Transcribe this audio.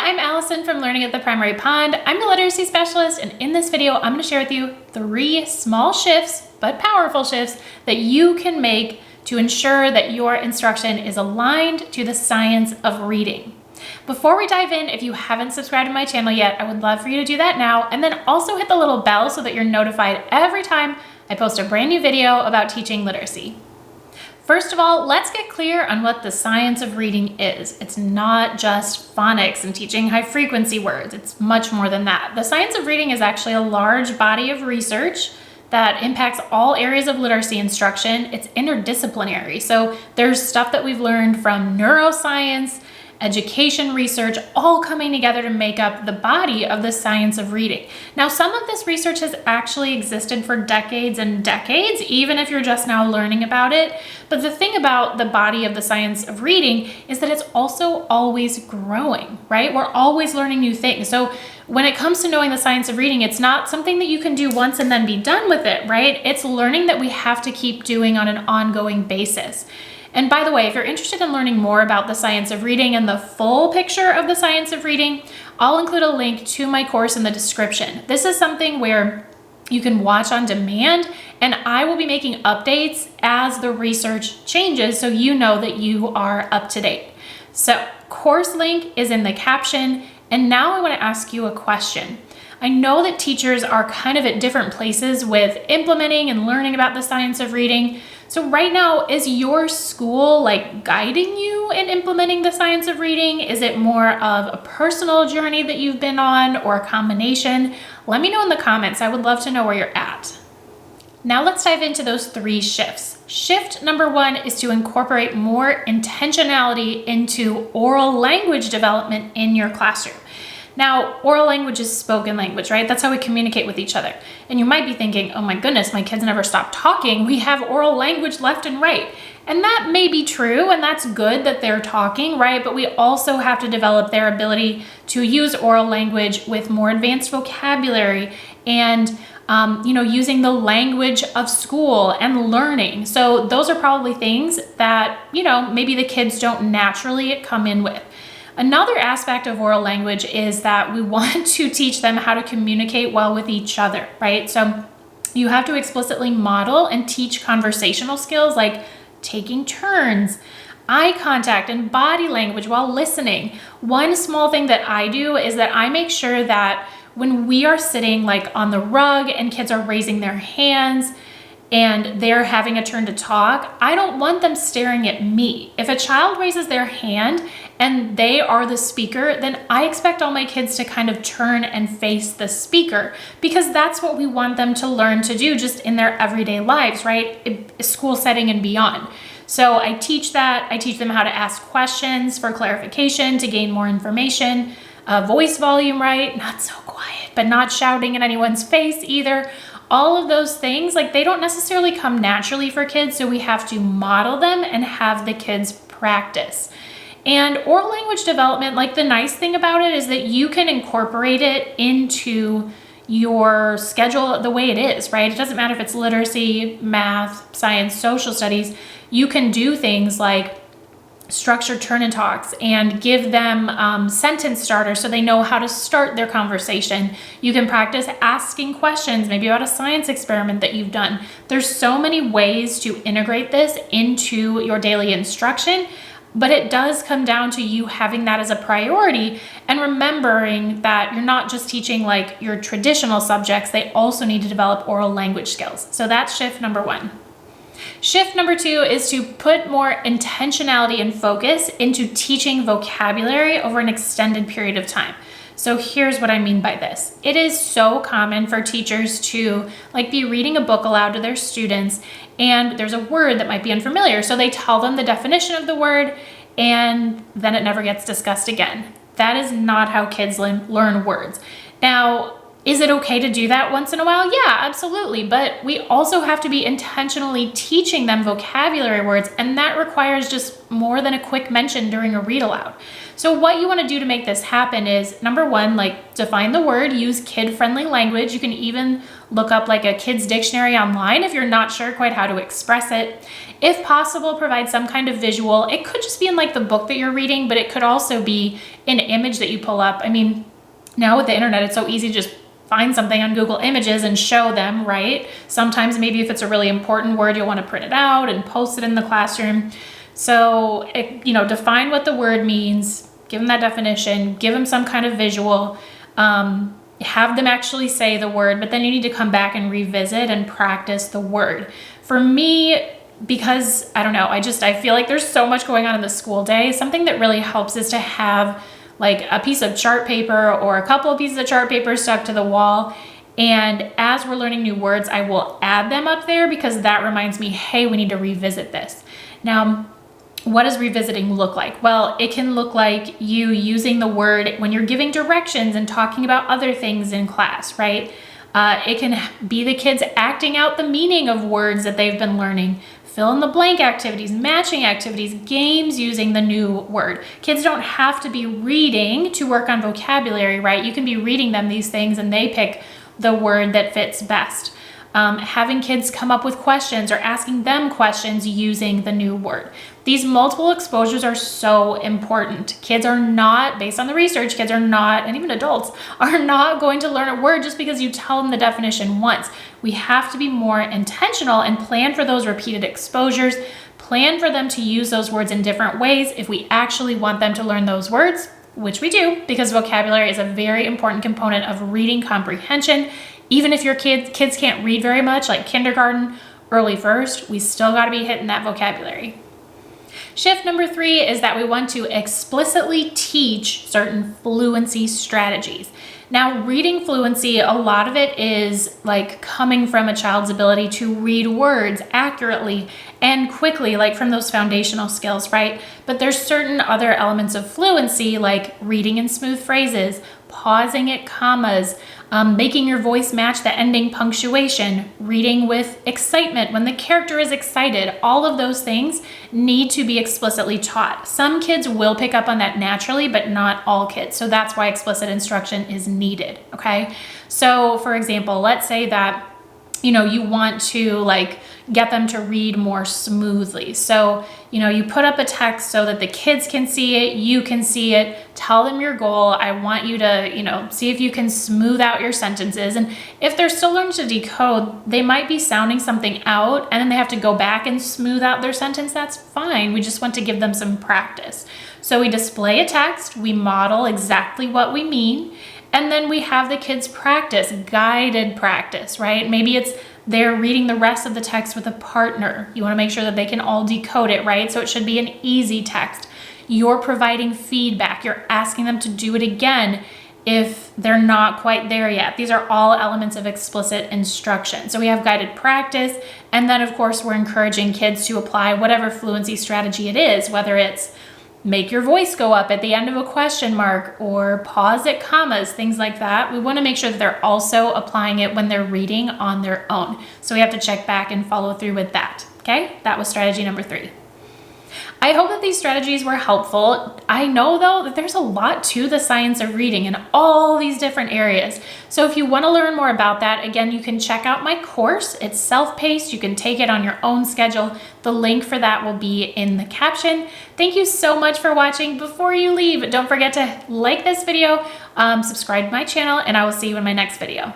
I'm Allison from Learning at the Primary Pond. I'm the literacy specialist, and in this video, I'm going to share with you 3 small shifts, but powerful shifts, that you can make to ensure that your instruction is aligned to the science of reading. Before we dive in, if you haven't subscribed to my channel yet, I would love for you to do that now, and then also hit the little bell so that you're notified every time I post a brand new video about teaching literacy. First of all, let's get clear on what the science of reading is. It's not just phonics and teaching high frequency words. It's much more than that. The science of reading is actually a large body of research that impacts all areas of literacy instruction. It's interdisciplinary. So there's stuff that we've learned from neuroscience, education research, all coming together to make up the body of the science of reading. Now, some of this research has actually existed for decades and decades, even if you're just now learning about it. But the thing about the body of the science of reading is that it's also always growing, right? We're always learning new things. So when it comes to knowing the science of reading, it's not something that you can do once and then be done with it, right? It's learning that we have to keep doing on an ongoing basis. And by the way, if you're interested in learning more about the science of reading and the full picture of the science of reading, I'll include a link to my course in the description. This is something where you can watch on demand, and I will be making updates as the research changes so you know that you are up to date. So, course link is in the caption, and now I want to ask you a question. I know that teachers are kind of at different places with implementing and learning about the science of reading. So right now, is your school guiding you in implementing the science of reading? Is it more of a personal journey that you've been on, or a combination? Let me know in the comments. I would love to know where you're at. Now let's dive into those 3 shifts. Shift number 1 is to incorporate more intentionality into oral language development in your classroom. Now, oral language is spoken language, right? That's how we communicate with each other. And you might be thinking, oh my goodness, my kids never stop talking. We have oral language left and right. And that may be true, and that's good that they're talking, right? But we also have to develop their ability to use oral language with more advanced vocabulary and using the language of school and learning. So those are probably things that, maybe the kids don't naturally come in with. Another aspect of oral language is that we want to teach them how to communicate well with each other, right? So you have to explicitly model and teach conversational skills like taking turns, eye contact, and body language while listening. One small thing that I do is that I make sure that when we are sitting on the rug and kids are raising their hands and they're having a turn to talk, I don't want them staring at me. If a child raises their hand and they are the speaker, then I expect all my kids to kind of turn and face the speaker, because that's what we want them to learn to do just in their everyday lives, right? School setting and beyond. So I teach that. I teach them how to ask questions for clarification, to gain more information, voice volume, right? Not so quiet, but not shouting in anyone's face either. All of those things, they don't necessarily come naturally for kids, so we have to model them and have the kids practice. And oral language development, the nice thing about it is that you can incorporate it into your schedule the way it is, right? It doesn't matter if it's literacy, math, science, social studies. You can do things like structured turn and talks and give them sentence starters so they know how to start their conversation. You can practice asking questions, maybe about a science experiment that you've done. There's so many ways to integrate this into your daily instruction, but it does come down to you having that as a priority and remembering that you're not just teaching your traditional subjects. They also need to develop oral language skills. So that's shift number 1. Shift number 2 is to put more intentionality and focus into teaching vocabulary over an extended period of time. So here's what I mean by this. It is so common for teachers to be reading a book aloud to their students, and there's a word that might be unfamiliar. So they tell them the definition of the word, and then it never gets discussed again. That is not how kids learn words. Now, Is it okay to do that once in a while? Yeah, absolutely. But we also have to be intentionally teaching them vocabulary words, and that requires just more than a quick mention during a read aloud. So what you want to do to make this happen is, number one, like define the word, use kid-friendly language. You can even look up like a kid's dictionary online if you're not sure quite how to express it. If possible, provide some kind of visual. It could just be in like the book that you're reading, but it could also be an image that you pull up. I mean, now with the internet, it's so easy to just find something on Google Images and show them, right? Sometimes maybe if it's a really important word, you'll want to print it out and post it in the classroom. So, define what the word means, give them that definition, give them some kind of visual, have them actually say the word, but then you need to come back and revisit and practice the word. For me, because I feel like there's so much going on in the school day, something that really helps is to have like a piece of chart paper or a couple of pieces of chart paper stuck to the wall. And as we're learning new words, I will add them up there because that reminds me, hey, we need to revisit this. Now, what does revisiting look like? Well, it can look like you using the word when you're giving directions and talking about other things in class, right? It can be the kids acting out the meaning of words that they've been learning. Fill in the blank activities, matching activities, games using the new word. Kids don't have to be reading to work on vocabulary, right? You can be reading them these things and they pick the word that fits best. Having kids come up with questions or asking them questions using the new word. These multiple exposures are so important. Kids are not, based on the research, kids are not, and even adults, are not going to learn a word just because you tell them the definition once. We have to be more intentional and plan for those repeated exposures, plan for them to use those words in different ways if we actually want them to learn those words, which we do, because vocabulary is a very important component of reading comprehension. Even if your kids can't read very much, like kindergarten, early first, we still got to be hitting that vocabulary. Shift number 3 is that we want to explicitly teach certain fluency strategies. Now, reading fluency, a lot of it is like coming from a child's ability to read words accurately and quickly, like from those foundational skills, right? But there's certain other elements of fluency, like reading in smooth phrases, pausing at commas, making your voice match the ending punctuation, reading with excitement when the character is excited. All of those things need to be explicitly taught. Some kids will pick up on that naturally, but not all kids. So that's why explicit instruction is needed, okay? So for example, let's say that you want to like get them to read more smoothly. So, you put up a text so that the kids can see it, you can see it, tell them your goal. I want you to, see if you can smooth out your sentences. And if they're still learning to decode, they might be sounding something out and then they have to go back and smooth out their sentence. That's fine. We just want to give them some practice. So we display a text, we model exactly what we mean, and then we have the kids practice, guided practice, right? Maybe it's they're reading the rest of the text with a partner. You want to make sure that they can all decode it, right? So it should be an easy text. You're providing feedback. You're asking them to do it again if they're not quite there yet. These are all elements of explicit instruction. So we have guided practice, and then of course we're encouraging kids to apply whatever fluency strategy it is, whether it's make your voice go up at the end of a question mark or pause at commas, things like that. We want to make sure that they're also applying it when they're reading on their own. So we have to check back and follow through with that. Okay, that was strategy number 3. I hope that these strategies were helpful. I know though that there's a lot to the science of reading in all these different areas. So if you want to learn more about that, again, you can check out my course. It's self-paced. You can take it on your own schedule. The link for that will be in the caption. Thank you so much for watching. Before you leave, don't forget to like this video, subscribe to my channel, and I will see you in my next video.